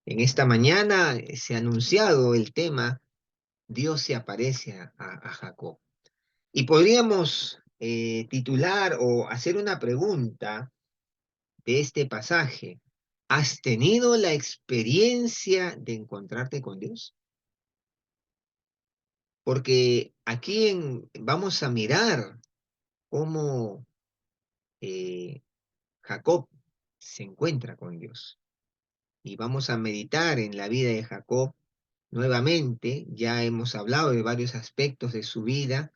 En esta mañana se ha anunciado el tema, Dios se aparece a Jacob. Y podríamos titular o hacer una pregunta de este pasaje. ¿Has tenido la experiencia de encontrarte con Dios? Porque aquí vamos a mirar cómo eh, Jacob se encuentra con Dios. Y vamos a meditar en la vida de Jacob nuevamente. Ya hemos hablado de varios aspectos de su vida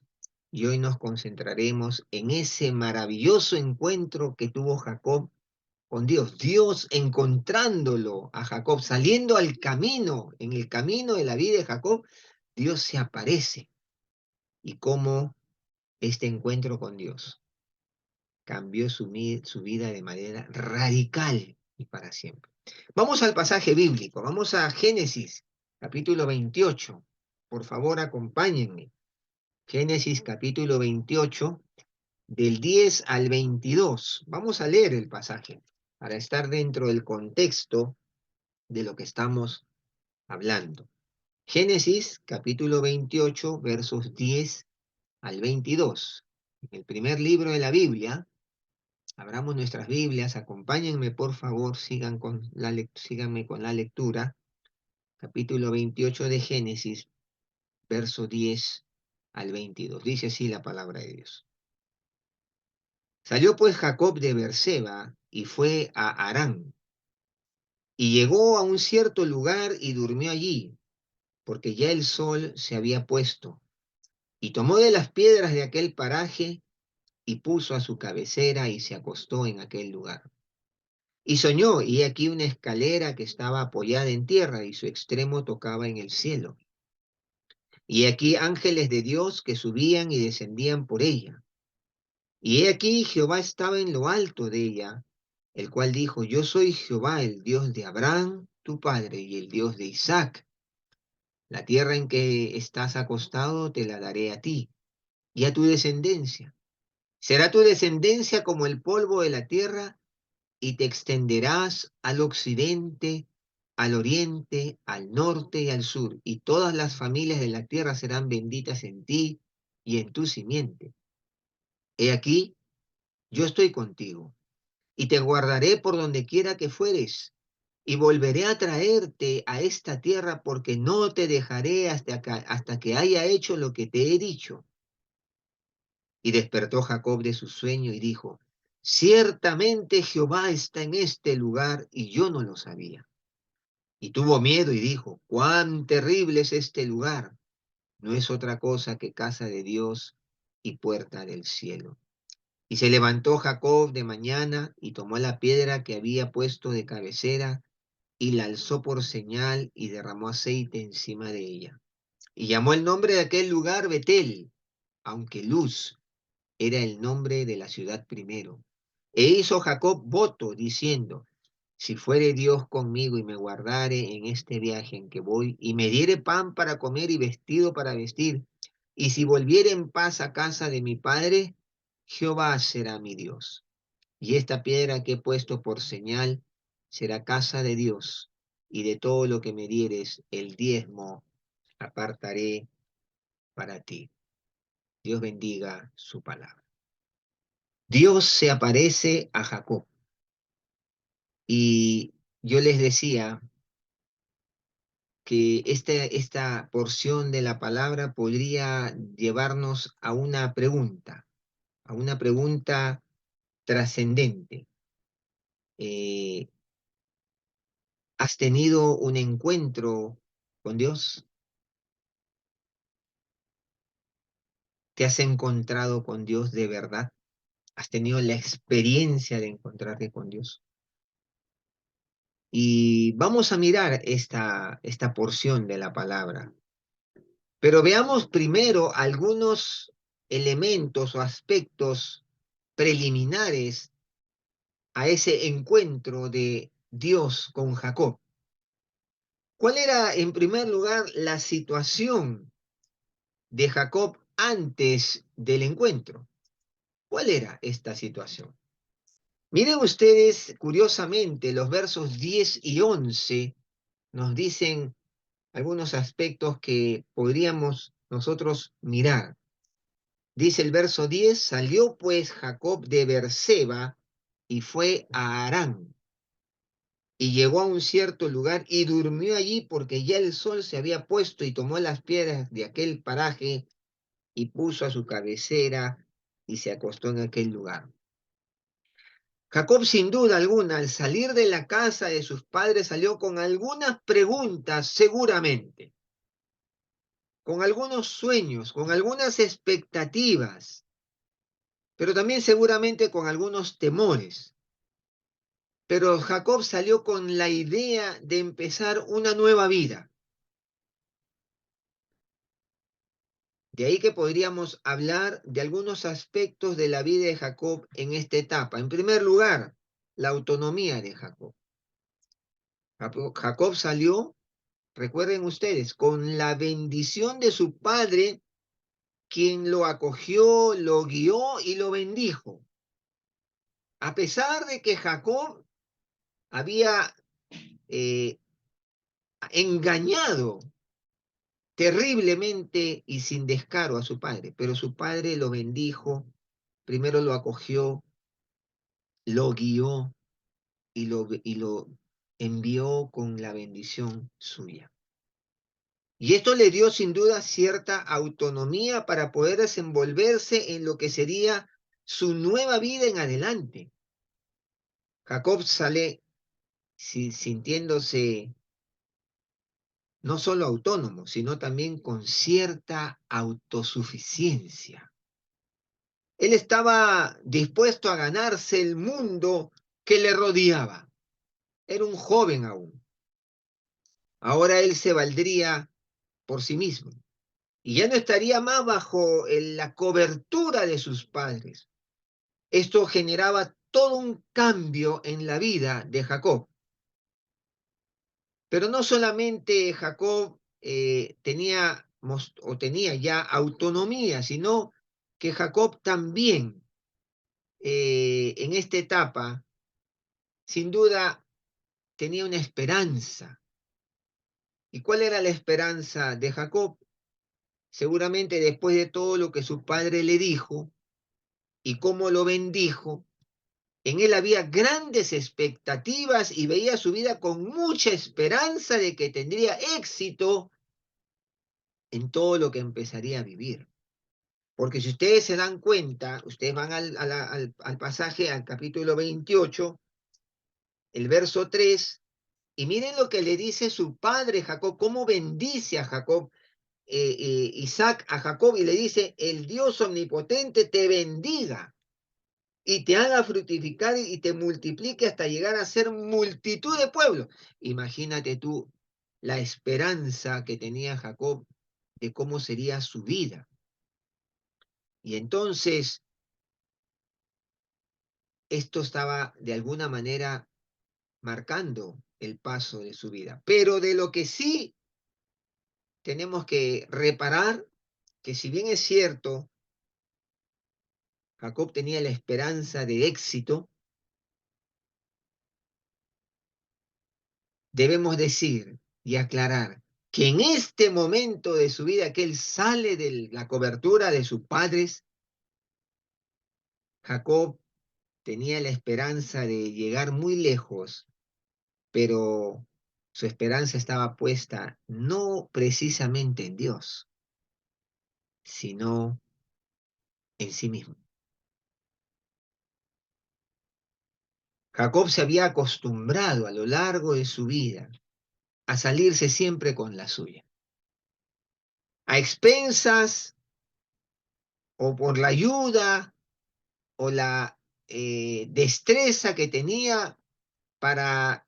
y hoy nos concentraremos en ese maravilloso encuentro que tuvo Jacob con Dios. Dios encontrándolo a Jacob, saliendo al camino, en el camino de la vida de Jacob, Dios se aparece. Y cómo este encuentro con Dios cambió su vida de manera radical y para siempre. Vamos al pasaje bíblico, vamos a Génesis, capítulo 28. Por favor, acompáñenme. Génesis, capítulo 28, del 10 al 22. Vamos a leer el pasaje para estar dentro del contexto de lo que estamos hablando. Génesis, capítulo 28, versos 10 al 22. En el primer libro de la Biblia. Abramos nuestras Biblias, acompáñenme por favor, síganme con la lectura. Capítulo 28 de Génesis, verso 10 al 22. Dice así la palabra de Dios. Salió pues Jacob de Beerseba y fue a Harán. Y llegó a un cierto lugar y durmió allí, porque ya el sol se había puesto. Y tomó de las piedras de aquel paraje y puso a su cabecera y se acostó en aquel lugar. Y soñó, y aquí una escalera que estaba apoyada en tierra y su extremo tocaba en el cielo. Y aquí ángeles de Dios que subían y descendían por ella. Y he aquí Jehová estaba en lo alto de ella, el cual dijo, yo soy Jehová, el Dios de Abraham, tu padre, y el Dios de Isaac. La tierra en que estás acostado te la daré a ti y a tu descendencia. Será tu descendencia como el polvo de la tierra, y te extenderás al occidente, al oriente, al norte y al sur, y todas las familias de la tierra serán benditas en ti y en tu simiente. He aquí, yo estoy contigo, y te guardaré por donde quiera que fueres, y volveré a traerte a esta tierra, porque no te dejaré hasta que haya hecho lo que te he dicho. Y despertó Jacob de su sueño y dijo, ciertamente Jehová está en este lugar, y yo no lo sabía. Y tuvo miedo y dijo, cuán terrible es este lugar. No es otra cosa que casa de Dios y puerta del cielo. Y se levantó Jacob de mañana y tomó la piedra que había puesto de cabecera y la alzó por señal y derramó aceite encima de ella. Y llamó el nombre de aquel lugar Betel, aunque Luz era el nombre de la ciudad primero. E hizo Jacob voto diciendo, si fuere Dios conmigo y me guardare en este viaje en que voy, y me diere pan para comer y vestido para vestir, y si volviere en paz a casa de mi padre, Jehová será mi Dios. Y esta piedra que he puesto por señal será casa de Dios, y de todo lo que me dieres, el diezmo apartaré para ti. Dios bendiga su palabra. Dios se aparece a Jacob. Y yo les decía que esta porción de la palabra podría llevarnos a una pregunta trascendente. Eh, ¿Has tenido un encuentro con Dios? ¿Te has encontrado con Dios de verdad? ¿Has tenido la experiencia de encontrarte con Dios? Y vamos a mirar esta porción de la palabra. Pero veamos primero algunos elementos o aspectos preliminares a ese encuentro de Dios con Jacob. ¿Cuál era, en primer lugar, la situación de Jacob antes del encuentro? ¿Cuál era esta situación? Miren ustedes, curiosamente, los versos 10 y 11 nos dicen algunos aspectos que podríamos nosotros mirar. Dice el verso 10, salió pues Jacob de Beerseba y fue a Harán. Y llegó a un cierto lugar y durmió allí porque ya el sol se había puesto y tomó las piedras de aquel paraje y puso a su cabecera y se acostó en aquel lugar. Jacob, sin duda alguna, al salir de la casa de sus padres, salió con algunas preguntas, seguramente, con algunos sueños, con algunas expectativas, pero también seguramente con algunos temores. Pero Jacob salió con la idea de empezar una nueva vida. De ahí que podríamos hablar de algunos aspectos de la vida de Jacob en esta etapa. En primer lugar, la autonomía de Jacob. Jacob salió, recuerden ustedes, con la bendición de su padre, quien lo acogió, lo guió y lo bendijo. A pesar de que Jacob había eh, engañado terriblemente y sin descaro a su padre, pero su padre lo bendijo, primero lo acogió, lo guió y lo envió con la bendición suya. Y esto le dio sin duda cierta autonomía para poder desenvolverse en lo que sería su nueva vida en adelante. Jacob sale sintiéndose no solo autónomo, sino también con cierta autosuficiencia. Él estaba dispuesto a ganarse el mundo que le rodeaba. Era un joven aún. Ahora él se valdría por sí mismo y ya no estaría más bajo la cobertura de sus padres. Esto generaba todo un cambio en la vida de Jacob. Pero no solamente Jacob tenía ya autonomía, sino que Jacob también en esta etapa, sin duda, tenía una esperanza. ¿Y cuál era la esperanza de Jacob? Seguramente después de todo lo que su padre le dijo y cómo lo bendijo, en él había grandes expectativas y veía su vida con mucha esperanza de que tendría éxito en todo lo que empezaría a vivir. Porque si ustedes se dan cuenta, ustedes van al pasaje, al capítulo 28, el verso 3, y miren lo que le dice su padre Jacob, cómo bendice a Jacob, Isaac a Jacob, y le dice, el Dios omnipotente te bendiga y te haga fructificar y te multiplique hasta llegar a ser multitud de pueblos. Imagínate tú la esperanza que tenía Jacob de cómo sería su vida. Y entonces esto estaba de alguna manera marcando el paso de su vida. Pero de lo que sí tenemos que reparar, que si bien es cierto, Jacob tenía la esperanza de éxito, debemos decir y aclarar que en este momento de su vida que él sale de la cobertura de sus padres, Jacob tenía la esperanza de llegar muy lejos, pero su esperanza estaba puesta no precisamente en Dios, sino en sí mismo. Jacob se había acostumbrado a lo largo de su vida a salirse siempre con la suya, a expensas o por la ayuda o la destreza que tenía para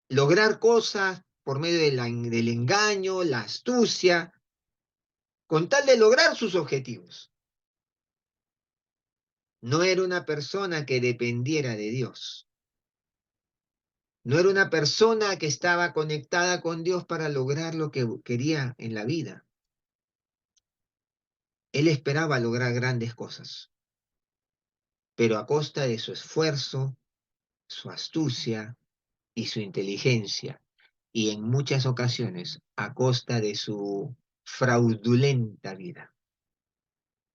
lograr cosas por medio del engaño, la astucia, con tal de lograr sus objetivos. No era una persona que dependiera de Dios. No era una persona que estaba conectada con Dios para lograr lo que quería en la vida. Él esperaba lograr grandes cosas, pero a costa de su esfuerzo, su astucia y su inteligencia. y en muchas ocasiones a costa de su fraudulenta vida.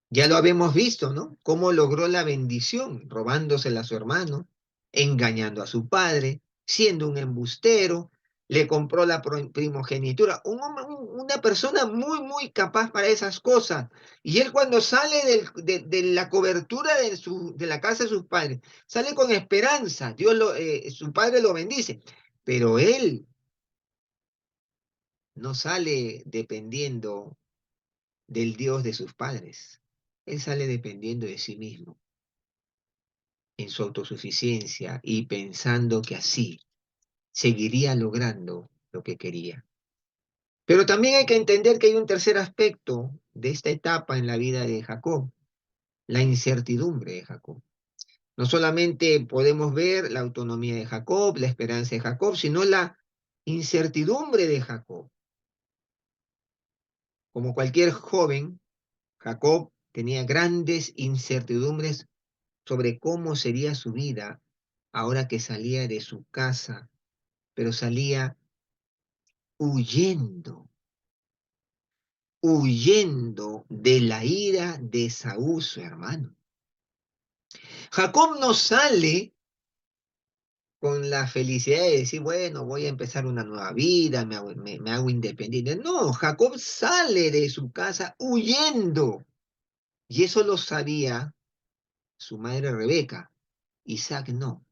Ya lo habíamos visto, ¿no? Cómo logró la bendición, robándosela a su hermano, engañando a su padre, siendo un embustero, le compró la primogenitura, una persona muy, muy capaz para esas cosas. Y él cuando sale de la cobertura de la casa de sus padres, sale con esperanza, su padre lo bendice, pero él no sale dependiendo del Dios de sus padres, él sale dependiendo de sí mismo en su autosuficiencia y pensando que así seguiría logrando lo que quería. Pero también hay que entender que hay un tercer aspecto de esta etapa en la vida de Jacob, la incertidumbre de Jacob. No solamente podemos ver la autonomía de Jacob, la esperanza de Jacob, sino la incertidumbre de Jacob. Como cualquier joven, Jacob tenía grandes incertidumbres sobre cómo sería su vida ahora que salía de su casa, pero salía huyendo, huyendo de la ira de Saúl, su hermano. Jacob no sale con la felicidad de decir, bueno, voy a empezar una nueva vida, me hago independiente. No, Jacob sale de su casa huyendo. Y eso lo sabía su madre Rebeca. Isaac no.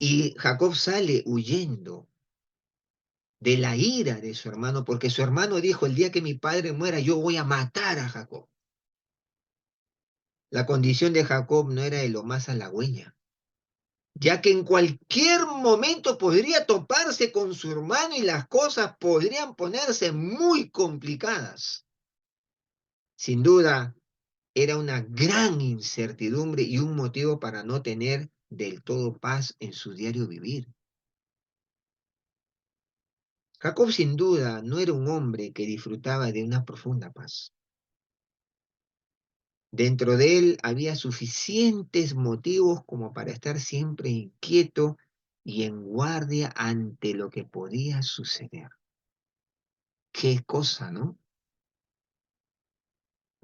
Y Jacob sale huyendo de la ira de su hermano, porque su hermano dijo, el día que mi padre muera, yo voy a matar a Jacob. La condición de Jacob no era de lo más halagüeña, ya que en cualquier momento podría toparse con su hermano y las cosas podrían ponerse muy complicadas. Sin duda, era una gran incertidumbre y un motivo para no tener del todo paz en su diario vivir. Jacob sin duda no era un hombre que disfrutaba de una profunda paz. Dentro de él había suficientes motivos como para estar siempre inquieto y en guardia ante lo que podía suceder. Qué cosa, ¿no?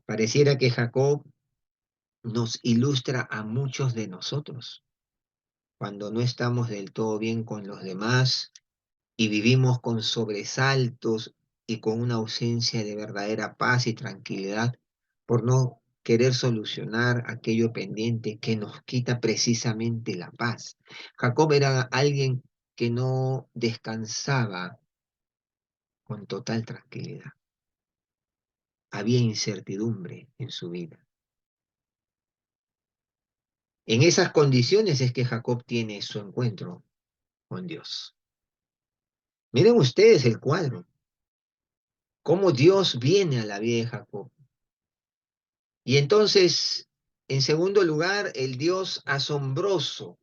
Pareciera que Jacob nos ilustra a muchos de nosotros cuando no estamos del todo bien con los demás y vivimos con sobresaltos y con una ausencia de verdadera paz y tranquilidad por no querer solucionar aquello pendiente que nos quita precisamente la paz. Jacob era alguien que no descansaba con total tranquilidad. Había incertidumbre en su vida. En esas condiciones es que Jacob tiene su encuentro con Dios. Miren ustedes el cuadro, cómo Dios viene a la vida de Jacob. Y entonces, en segundo lugar, el Dios asombroso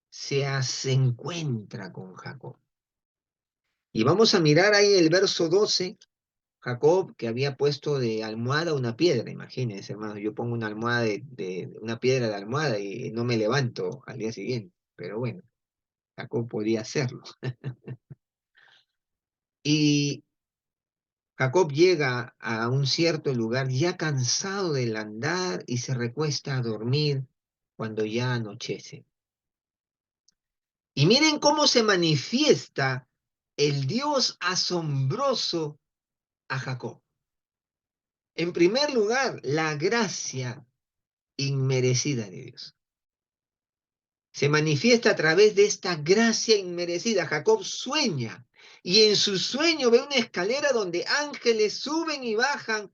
se encuentra con Jacob. Y vamos a mirar ahí el verso 12, Jacob que había puesto de almohada una piedra, imagínense, hermano, yo pongo una almohada de una piedra de almohada y no me levanto al día siguiente, pero bueno, Jacob podía hacerlo. Y Jacob llega a un cierto lugar ya cansado del andar y se recuesta a dormir cuando ya anochece. Y miren cómo se manifiesta el Dios asombroso a Jacob. En primer lugar, la gracia inmerecida de Dios. Se manifiesta a través de esta gracia inmerecida. Jacob sueña y en su sueño ve una escalera donde ángeles suben y bajan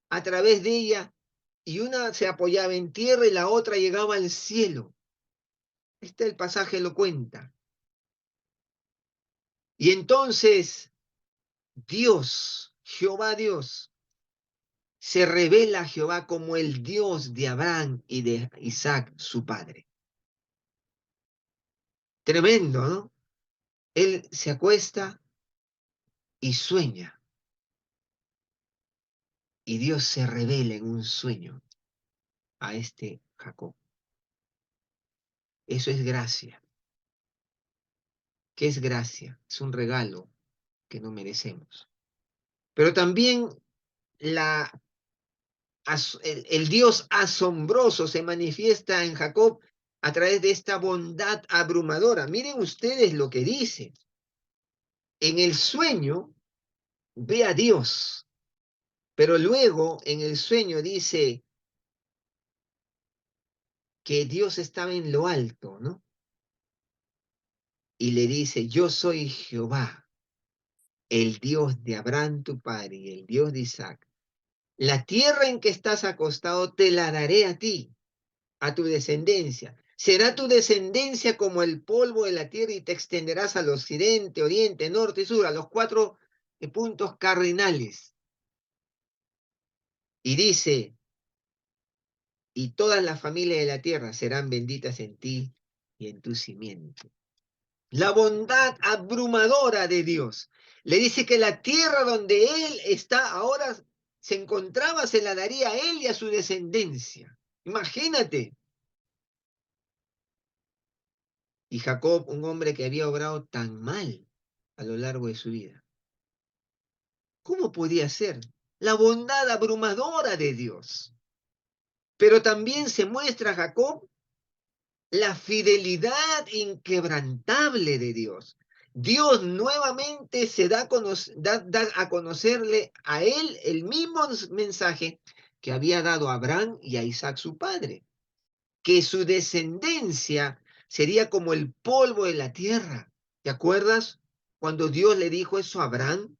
a través de ella y una se apoyaba en tierra y la otra llegaba al cielo. El pasaje lo cuenta. Y entonces Dios, Jehová Dios, se revela a Jehová como el Dios de Abraham y de Isaac, su padre. Tremendo, ¿no? Él se acuesta y sueña, y Dios se revela en un sueño a este Jacob. Eso es gracia. que es gracia, es un regalo que no merecemos. Pero también la, el Dios asombroso se manifiesta en Jacob a través de esta bondad abrumadora. Miren ustedes lo que dice. En el sueño ve a Dios, pero luego en el sueño dice que Dios estaba en lo alto, ¿no? Y le dice, yo soy Jehová, el Dios de Abraham tu padre y el Dios de Isaac. La tierra en que estás acostado te la daré a ti, a tu descendencia. Será tu descendencia como el polvo de la tierra y te extenderás al occidente, oriente, norte y sur, a los cuatro puntos cardinales. Y dice, y todas las familias de la tierra serán benditas en ti y en tu simiente. La bondad abrumadora de Dios. Le dice que la tierra donde Él está ahora se encontraba, se la daría a Él y a su descendencia. Imagínate. Y Jacob, un hombre que había obrado tan mal a lo largo de su vida. ¿Cómo podía ser? La bondad abrumadora de Dios. Pero también se muestra a Jacob la fidelidad inquebrantable de Dios. Dios nuevamente se da a conocerle a él el mismo mensaje que había dado a Abraham y a Isaac su padre, que su descendencia sería como el polvo de la tierra. ¿Te acuerdas cuando Dios le dijo eso a Abraham?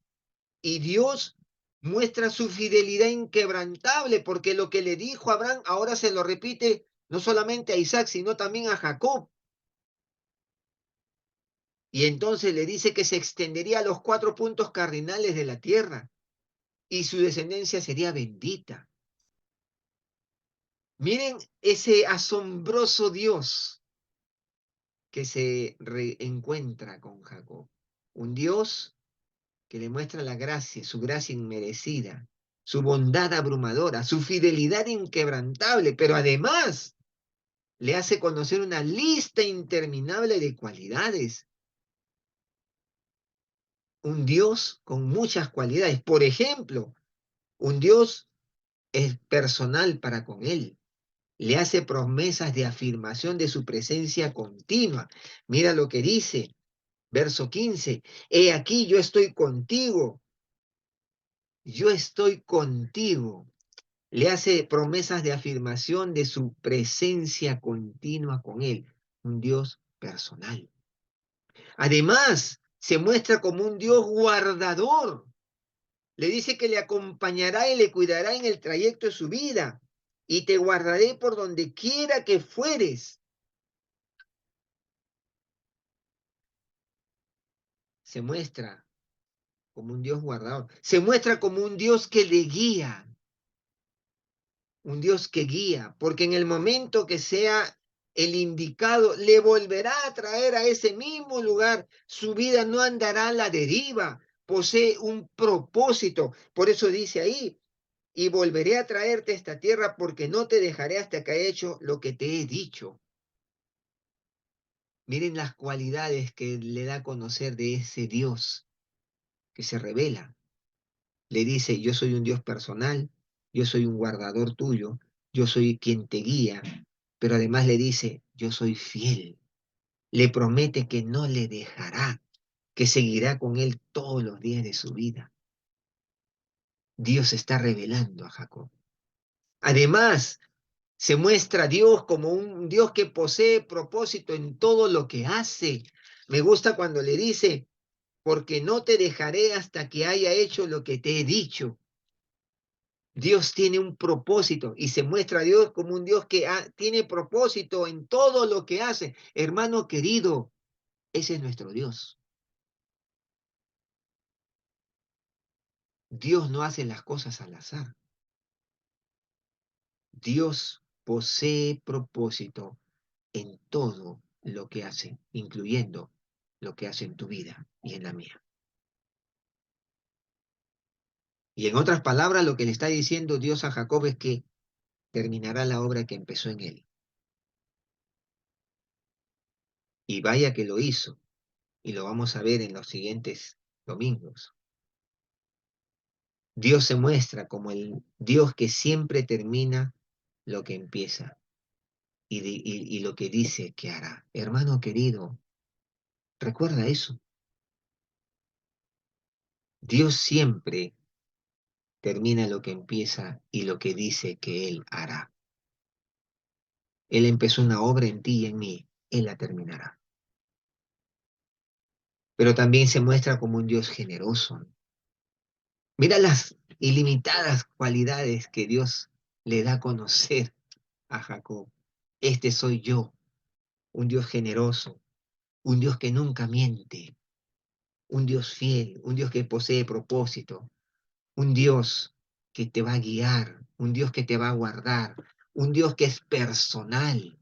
Y Dios muestra su fidelidad inquebrantable, porque lo que le dijo a Abraham ahora se lo repite no solamente a Isaac, sino también a Jacob. Y entonces le dice que se extendería a los cuatro puntos cardinales de la tierra y su descendencia sería bendita. Miren ese asombroso Dios que se reencuentra con Jacob. Un Dios que le muestra la gracia, su gracia inmerecida, su bondad abrumadora, su fidelidad inquebrantable, pero además le hace conocer una lista interminable de cualidades. Un Dios con muchas cualidades. Por ejemplo, un Dios es personal para con él. Le hace promesas de afirmación de su presencia continua. Mira lo que dice, verso 15. He aquí, yo estoy contigo. Yo estoy contigo. Le hace promesas de afirmación de su presencia continua con él. Un Dios personal. Además, se muestra como un Dios guardador. Le dice que le acompañará y le cuidará en el trayecto de su vida. Y te guardaré por donde quiera que fueres. Se muestra como un Dios guardador. Se muestra como un Dios que le guía. Un Dios que guía. Porque en el momento que sea el indicado, le volverá a traer a ese mismo lugar. Su vida no andará a la deriva. Posee un propósito. Por eso dice ahí, y volveré a traerte a esta tierra porque no te dejaré hasta que haya hecho lo que te he dicho. Miren las cualidades que le da a conocer de ese Dios que se revela. Le dice, yo soy un Dios personal, yo soy un guardador tuyo, yo soy quien te guía, pero además le dice, yo soy fiel. Le promete que no le dejará, que seguirá con él todos los días de su vida. Dios está revelando a Jacob. Además, se muestra a Dios como un Dios que posee propósito en todo lo que hace. Me gusta cuando le dice, porque no te dejaré hasta que haya hecho lo que te he dicho. Dios tiene un propósito y se muestra a Dios como un Dios que tiene propósito en todo lo que hace. Hermano querido, ese es nuestro Dios. Dios no hace las cosas al azar. Dios posee propósito en todo lo que hace, incluyendo lo que hace en tu vida y en la mía. Y en otras palabras, lo que le está diciendo Dios a Jacob es que terminará la obra que empezó en él. Y vaya que lo hizo. y lo vamos a ver en los siguientes domingos. Dios se muestra como el Dios que siempre termina lo que empieza y lo que dice que hará. Hermano querido, recuerda eso. Dios siempre termina lo que empieza y lo que dice que Él hará. Él empezó una obra en ti y en mí, Él la terminará. Pero también se muestra como un Dios generoso. Mira las ilimitadas cualidades que Dios le da a conocer a Jacob. Este soy yo, un Dios generoso, un Dios que nunca miente, un Dios fiel, un Dios que posee propósito, un Dios que te va a guiar, un Dios que te va a guardar, un Dios que es personal.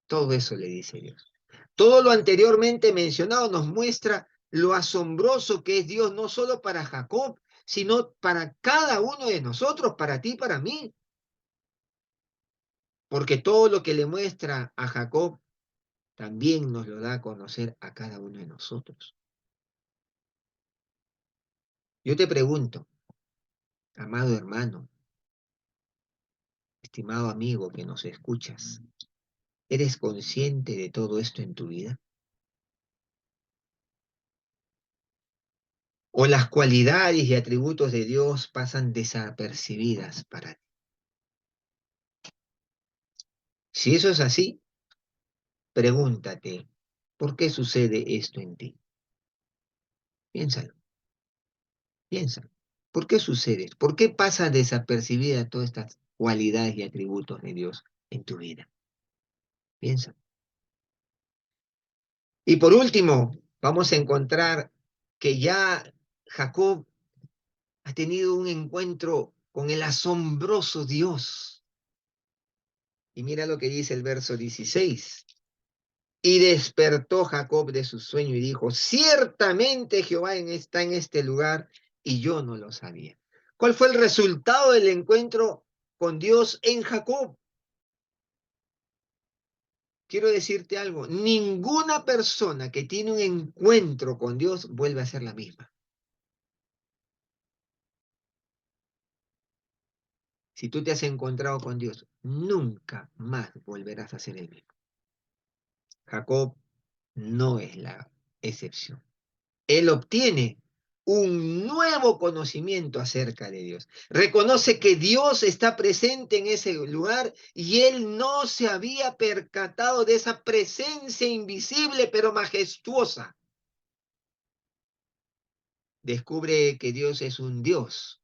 Todo eso le dice Dios. Todo lo anteriormente mencionado nos muestra lo asombroso que es Dios, no solo para Jacob, sino para cada uno de nosotros, para ti, para mí. Porque todo lo que le muestra a Jacob también nos lo da a conocer a cada uno de nosotros. Yo te pregunto, amado hermano, estimado amigo que nos escuchas, ¿eres consciente de todo esto en tu vida? ¿O las cualidades y atributos de Dios pasan desapercibidas para ti? Si eso es así, pregúntate, ¿por qué sucede esto en ti? Piénsalo, piénsalo. ¿Por qué sucede? ¿Por qué pasa desapercibida todas estas cualidades y atributos de Dios en tu vida? Piensa. Y por último, vamos a encontrar que ya Jacob ha tenido un encuentro con el asombroso Dios. Y mira lo que dice el verso 16. Y despertó Jacob de su sueño y dijo, ciertamente Jehová está en este lugar y yo no lo sabía. ¿Cuál fue el resultado del encuentro con Dios en Jacob? Quiero decirte algo, ninguna persona que tiene un encuentro con Dios vuelve a ser la misma. Si tú te has encontrado con Dios, nunca más volverás a ser el mismo. Jacob no es la excepción. Él obtiene un nuevo conocimiento acerca de Dios. Reconoce que Dios está presente en ese lugar y él no se había percatado de esa presencia invisible pero majestuosa. Descubre que Dios es un Dios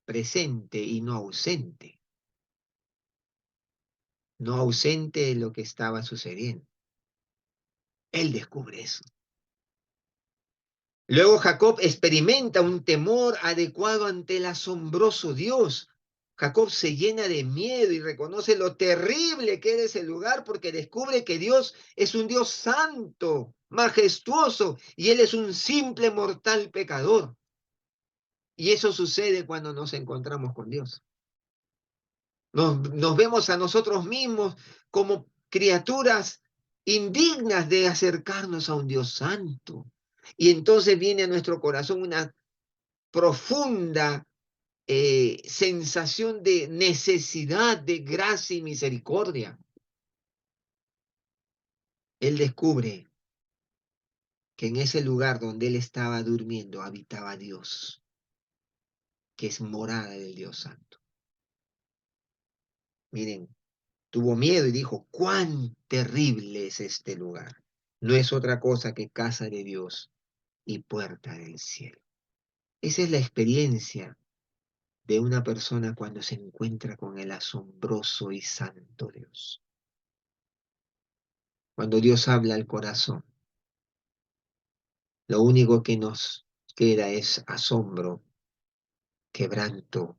presente y no ausente. No ausente de lo que estaba sucediendo. Él descubre eso. Luego Jacob experimenta un temor adecuado ante el asombroso Dios. Jacob se llena de miedo y reconoce lo terrible que es ese lugar porque descubre que Dios es un Dios santo, majestuoso, y él es un simple mortal pecador. Y eso sucede cuando nos encontramos con Dios. Nos vemos a nosotros mismos como criaturas indignas de acercarnos a un Dios santo. Y entonces viene a nuestro corazón una profunda sensación de necesidad de gracia y misericordia. Él descubre que en ese lugar donde él estaba durmiendo habitaba Dios, que es morada del Dios Santo. Miren, tuvo miedo y dijo, cuán terrible es este lugar. No es otra cosa que casa de Dios y puerta del cielo. Esa es la experiencia de una persona cuando se encuentra con el asombroso y santo Dios. Cuando Dios habla al corazón, lo único que nos queda es asombro, quebranto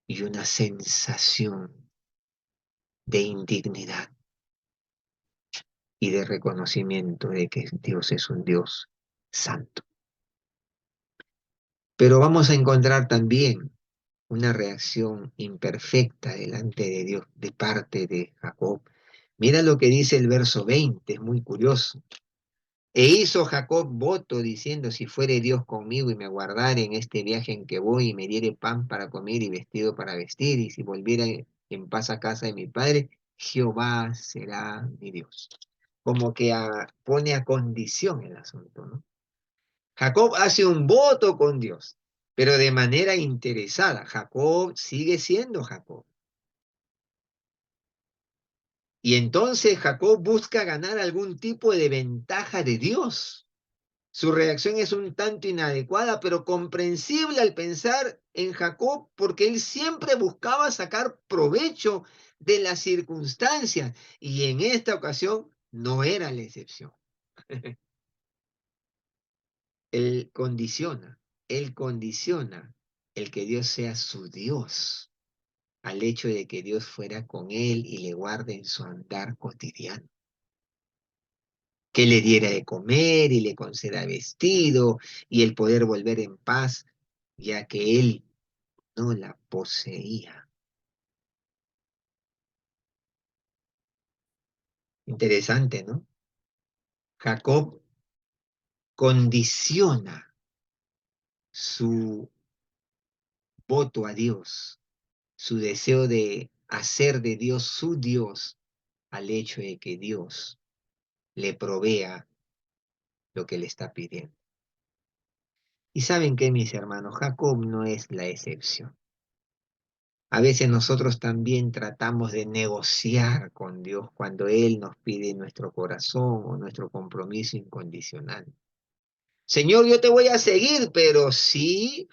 y una sensación de indignidad y de reconocimiento de que Dios es un Dios santo. Pero vamos a encontrar también una reacción imperfecta delante de Dios de parte de Jacob. Mira lo que dice el verso 20, es muy curioso. E hizo Jacob voto diciendo, si fuere Dios conmigo y me guardare en este viaje en que voy y me diere pan para comer y vestido para vestir, y si volviera en paz a casa de mi padre, Jehová será mi Dios. Como que pone a condición el asunto, ¿no? Jacob hace un voto con Dios, pero de manera interesada. Jacob sigue siendo Jacob. Y entonces Jacob busca ganar algún tipo de ventaja de Dios. Su reacción es un tanto inadecuada, pero comprensible al pensar en Jacob, porque él siempre buscaba sacar provecho de las circunstancias, y en esta ocasión no era la excepción. Él condiciona el que Dios sea su Dios al hecho de que Dios fuera con él y le guarde en su andar cotidiano, que le diera de comer y le conceda vestido y el poder volver en paz, ya que él no la poseía. Interesante, ¿no? Jacob condiciona su voto a Dios, su deseo de hacer de Dios su Dios, al hecho de que Dios le provea lo que le está pidiendo. Y saben qué, mis hermanos, Jacob no es la excepción. A veces nosotros también tratamos de negociar con Dios cuando Él nos pide nuestro corazón o nuestro compromiso incondicional. Señor, yo te voy a seguir, pero sí,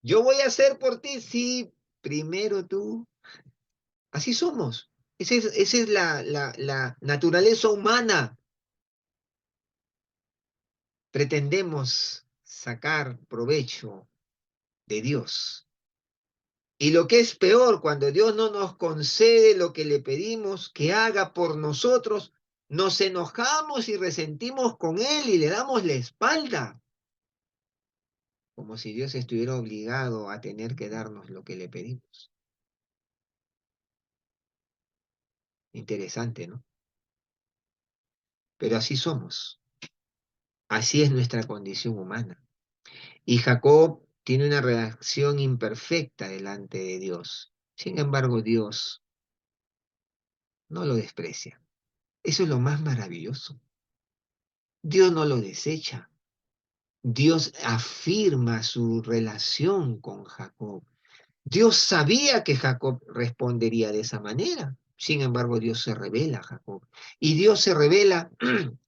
yo voy a hacer por ti, sí, primero tú. Así somos. Esa es la naturaleza humana. Pretendemos sacar provecho de Dios. Y lo que es peor, cuando Dios no nos concede lo que le pedimos que haga por nosotros, nos enojamos y resentimos con Él y le damos la espalda, como si Dios estuviera obligado a tener que darnos lo que le pedimos. Interesante, ¿no? Pero así somos. Así es nuestra condición humana. Y Jacob tiene una reacción imperfecta delante de Dios. Sin embargo, Dios no lo desprecia. Eso es lo más maravilloso. Dios no lo desecha. Dios afirma su relación con Jacob. Dios sabía que Jacob respondería de esa manera. Sin embargo, Dios se revela a Jacob. Y Dios se revela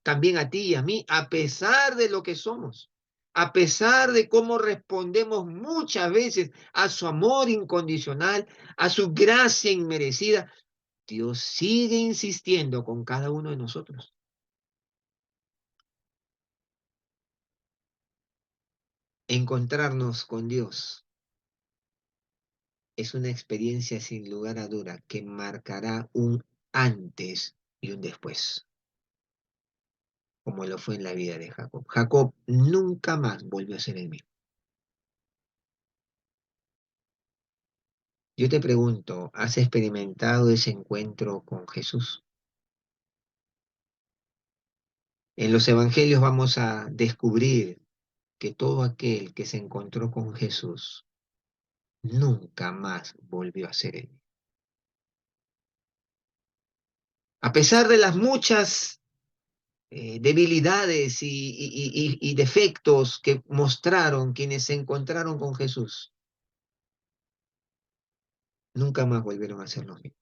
también a ti y a mí, a pesar de lo que somos, a pesar de cómo respondemos muchas veces a su amor incondicional, a su gracia inmerecida. Dios sigue insistiendo con cada uno de nosotros. Encontrarnos con Dios es una experiencia sin lugar a duda que marcará un antes y un después, como lo fue en la vida de Jacob. Jacob nunca más volvió a ser el mismo. Yo te pregunto, ¿has experimentado ese encuentro con Jesús? En los evangelios vamos a descubrir que todo aquel que se encontró con Jesús nunca más volvió a ser él. A pesar de las muchas debilidades y defectos que mostraron quienes se encontraron con Jesús, nunca más volvieron a ser los mismos.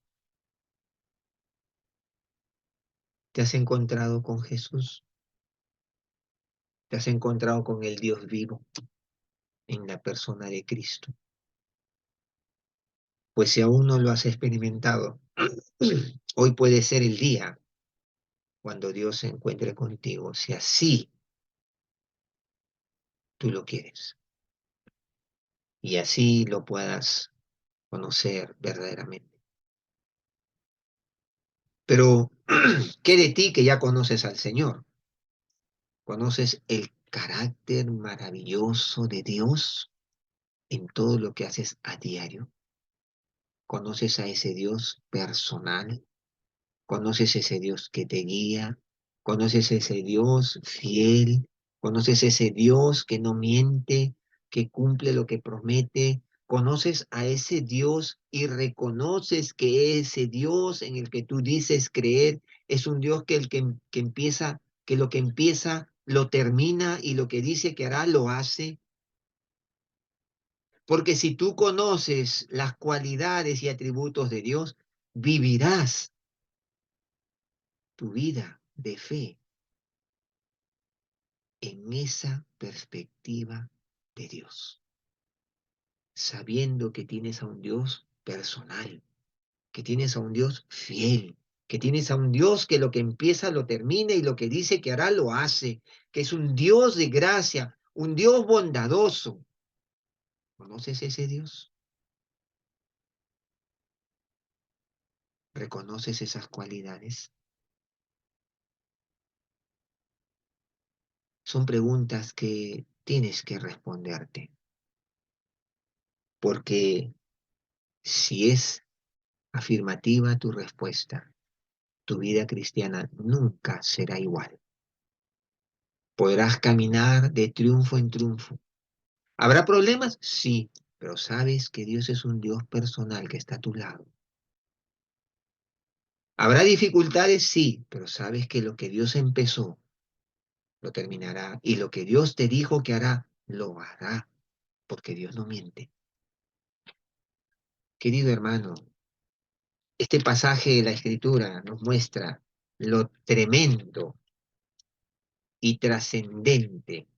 ¿Te has encontrado con Jesús? ¿Te has encontrado con el Dios vivo en la persona de Cristo? Pues si aún no lo has experimentado, hoy puede ser el día cuando Dios se encuentre contigo, si así tú lo quieres, y así lo puedas conocer verdaderamente. Pero, ¿qué de ti que ya conoces al Señor? ¿Conoces el carácter maravilloso de Dios en todo lo que haces a diario? ¿Conoces a ese Dios personal? ¿Conoces ese Dios que te guía, Conoces ese Dios fiel, conoces ese Dios que no miente, que cumple lo que promete. Conoces a ese Dios y reconoces que ese Dios en el que tú dices creer es un Dios que empieza, que lo que empieza lo termina y lo que dice que hará lo hace. Porque si tú conoces las cualidades y atributos de Dios, vivirás tu vida de fe en esa perspectiva de Dios, sabiendo que tienes a un Dios personal, que tienes a un Dios fiel, que tienes a un Dios que lo que empieza lo termina y lo que dice que hará lo hace, que es un Dios de gracia, un Dios bondadoso. ¿Conoces ese Dios? ¿Reconoces esas cualidades? Son preguntas que tienes que responderte, porque si es afirmativa tu respuesta, tu vida cristiana nunca será igual. Podrás caminar de triunfo en triunfo. ¿Habrá problemas? Sí, pero sabes que Dios es un Dios personal que está a tu lado. ¿Habrá dificultades? Sí, pero sabes que lo que Dios empezó, lo terminará. Y lo que Dios te dijo que hará, lo hará, porque Dios no miente. Querido hermano, este pasaje de la Escritura nos muestra lo tremendo y trascendente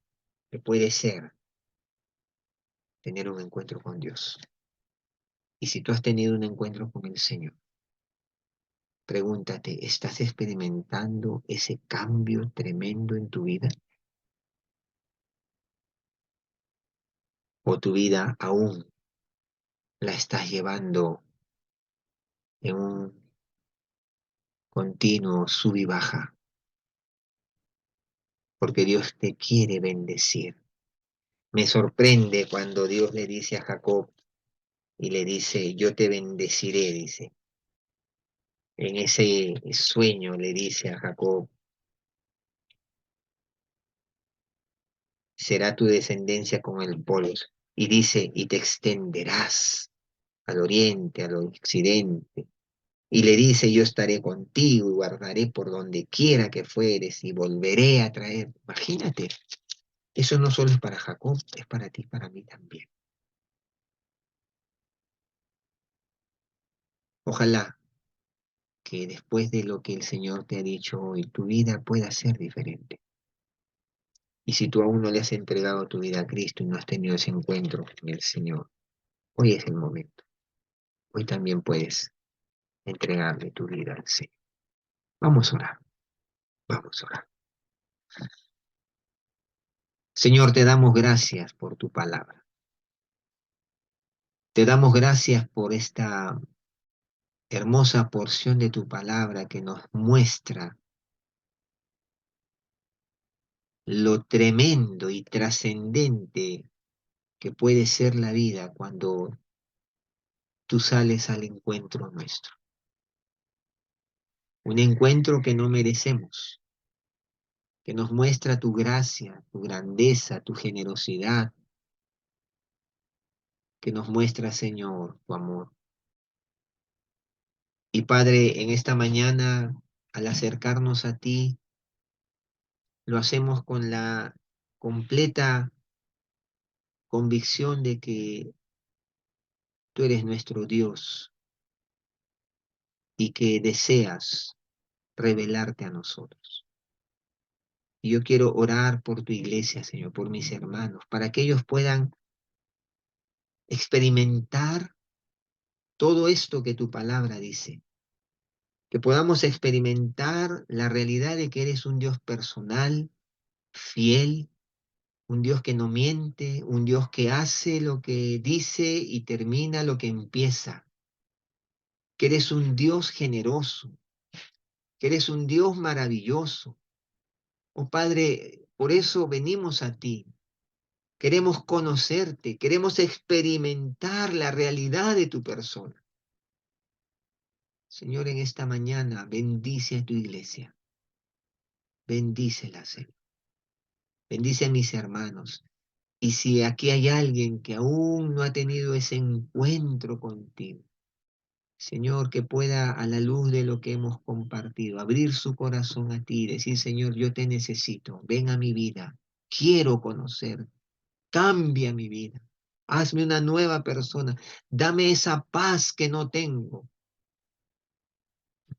que puede ser tener un encuentro con Dios. Y si tú has tenido un encuentro con el Señor, pregúntate, ¿estás experimentando ese cambio tremendo en tu vida? ¿O tu vida aún la estás llevando en un continuo sub y baja? Porque Dios te quiere bendecir. Me sorprende cuando Dios le dice a Jacob y le dice, yo te bendeciré, dice. En ese sueño le dice a Jacob, será tu descendencia como el polvo. Y dice, y te extenderás al oriente, al occidente. Y le dice, yo estaré contigo y guardaré por donde quiera que fueres y volveré a traer. Imagínate, eso no solo es para Jacob, es para ti, para mí también. Ojalá que después de lo que el Señor te ha dicho hoy, tu vida pueda ser diferente. Y si tú aún no le has entregado tu vida a Cristo y no has tenido ese encuentro con el Señor, hoy es el momento. Hoy también puedes entregarle tu vida al Señor. Vamos a orar, vamos a orar. Señor, te damos gracias por tu palabra. Te damos gracias por esta hermosa porción de tu palabra que nos muestra lo tremendo y trascendente que puede ser la vida cuando tú sales al encuentro nuestro. Un encuentro que no merecemos, que nos muestra tu gracia, tu grandeza, tu generosidad, que nos muestra, Señor, tu amor. Y Padre, en esta mañana, al acercarnos a ti, lo hacemos con la completa convicción de que tú eres nuestro Dios y que deseas revelarte a nosotros. Y yo quiero orar por tu iglesia, Señor, por mis hermanos, para que ellos puedan experimentar todo esto que tu palabra dice, que podamos experimentar la realidad de que eres un Dios personal, fiel, un Dios que no miente, un Dios que hace lo que dice y termina lo que empieza, que eres un Dios generoso, que eres un Dios maravilloso. Oh Padre, por eso venimos a ti. Queremos conocerte, queremos experimentar la realidad de tu persona. Señor, en esta mañana bendice a tu iglesia. Bendícela, Señor. Bendice a mis hermanos. Y si aquí hay alguien que aún no ha tenido ese encuentro contigo, Señor, que pueda a la luz de lo que hemos compartido, abrir su corazón a ti y decir, Señor, yo te necesito, ven a mi vida, quiero conocer, cambia mi vida, hazme una nueva persona, dame esa paz que no tengo.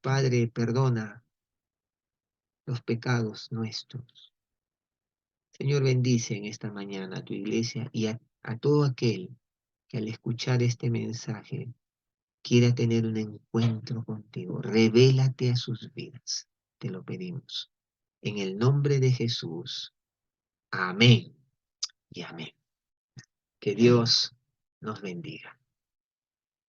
Padre, perdona los pecados nuestros. Señor, bendice en esta mañana a tu iglesia y a todo aquel que al escuchar este mensaje quiera tener un encuentro contigo. Revélate a sus vidas. Te lo pedimos. En el nombre de Jesús. Amén y amén. Que Dios nos bendiga.